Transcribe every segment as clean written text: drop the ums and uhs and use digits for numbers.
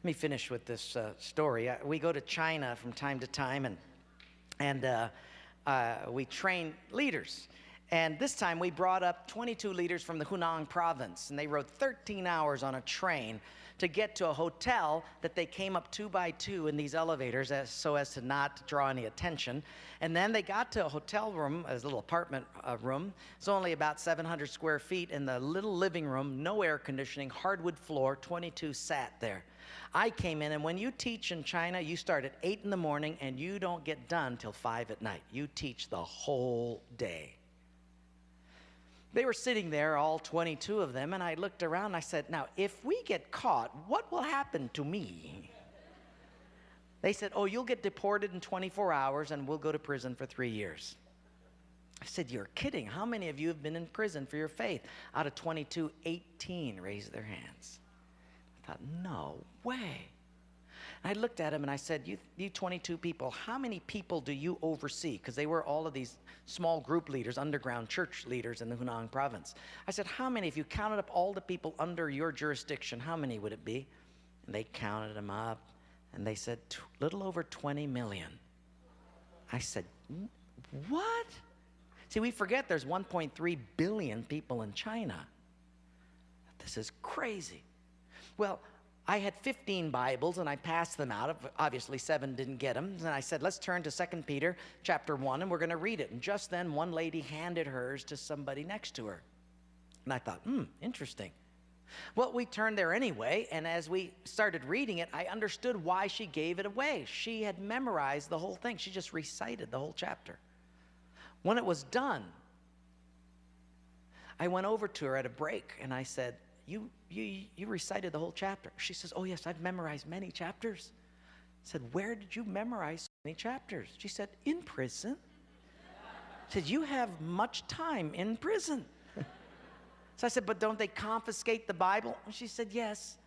me finish with this story. We go to China from time to time, and we train leaders. And this time we brought up 22 leaders from the Hunan province, and they rode 13 hours on a train to get to a hotel that they came up 2 by 2 in these elevators so as to not draw any attention. And then they got to a hotel room, a little apartment room. It's only about 700 square feet. In the little living room, no air conditioning, hardwood floor, 22 sat there. I came in, and when you teach in China, you start at 8 in the morning and you don't get done till 5 at night. You teach the whole day. They were sitting there, all 22 of them, and I looked around and I said, now, if we get caught, what will happen to me? They said, oh, you'll get deported in 24 hours and we'll go to prison for 3 years. I said, you're kidding. How many of you have been in prison for your faith? Out of 22, 18 raised their hands. I thought, no way. And I looked at him and I said, you 22 people, how many people do you oversee? Because they were all of these small group leaders, underground church leaders in the Hunan province. I said, how many, if you counted up all the people under your jurisdiction, how many would it be? And they counted them up, and they said, little over 20 million. I said, what? See, we forget there's 1.3 billion people in China. This is crazy. Well, I had 15 Bibles, and I passed them out. Obviously, 7 didn't get them. And I said, let's turn to 2 Peter chapter 1, and we're going to read it. And just then, one lady handed hers to somebody next to her. And I thought, interesting. Well, we turned there anyway, and as we started reading it, I understood why she gave it away. She had memorized the whole thing. She just recited the whole chapter. When it was done, I went over to her at a break, and I said, you recited the whole chapter. She says, oh yes, I've memorized many chapters. I said, where did you memorize so many chapters? She said, in prison. I said, you have much time in prison. So I said, but don't they confiscate the Bible? She said, yes.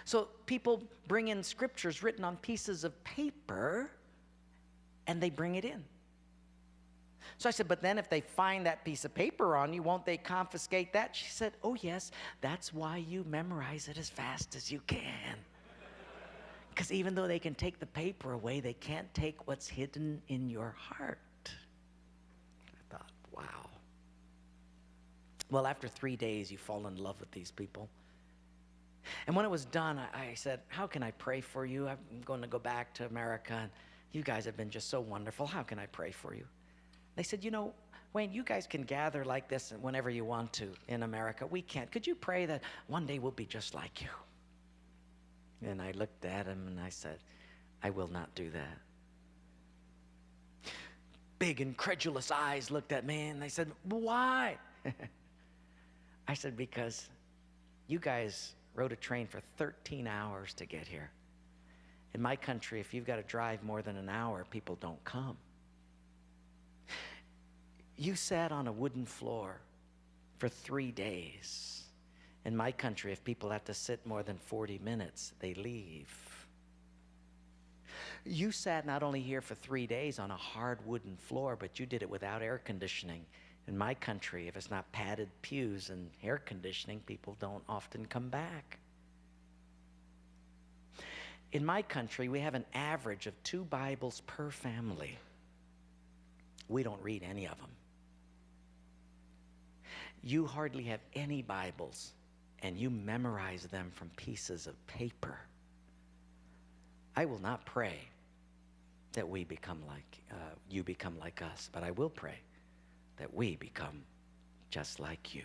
So people bring in scriptures written on pieces of paper, and they bring it in. So I said, but then if they find that piece of paper on you, won't they confiscate that? She said, oh yes, that's why you memorize it as fast as you can. Because even though they can take the paper away, they can't take what's hidden in your heart. I thought, wow. Well, after 3 days, you fall in love with these people. And when it was done, I said, how can I pray for you? I'm going to go back to America, and you guys have been just so wonderful. How can I pray for you? They said, you know, Wayne, you guys can gather like this whenever you want to in America. We can't. Could you pray that one day we'll be just like you? And I looked at him and I said, I will not do that. Big incredulous eyes looked at me and they said, why? I said, because you guys rode a train for 13 hours to get here. In my country, if you've got to drive more than an hour, people don't come. You sat on a wooden floor for 3 days. In my country, if people have to sit more than 40 minutes, they leave. You sat not only here for 3 days on a hard wooden floor, but you did it without air conditioning. In my country, if it's not padded pews and air conditioning, people don't often come back. In my country, we have an average of 2 Bibles per family. We don't read any of them. You hardly have any Bibles, and you memorize them from pieces of paper. I will not pray that we become like, you become like us, but I will pray that we become just like you.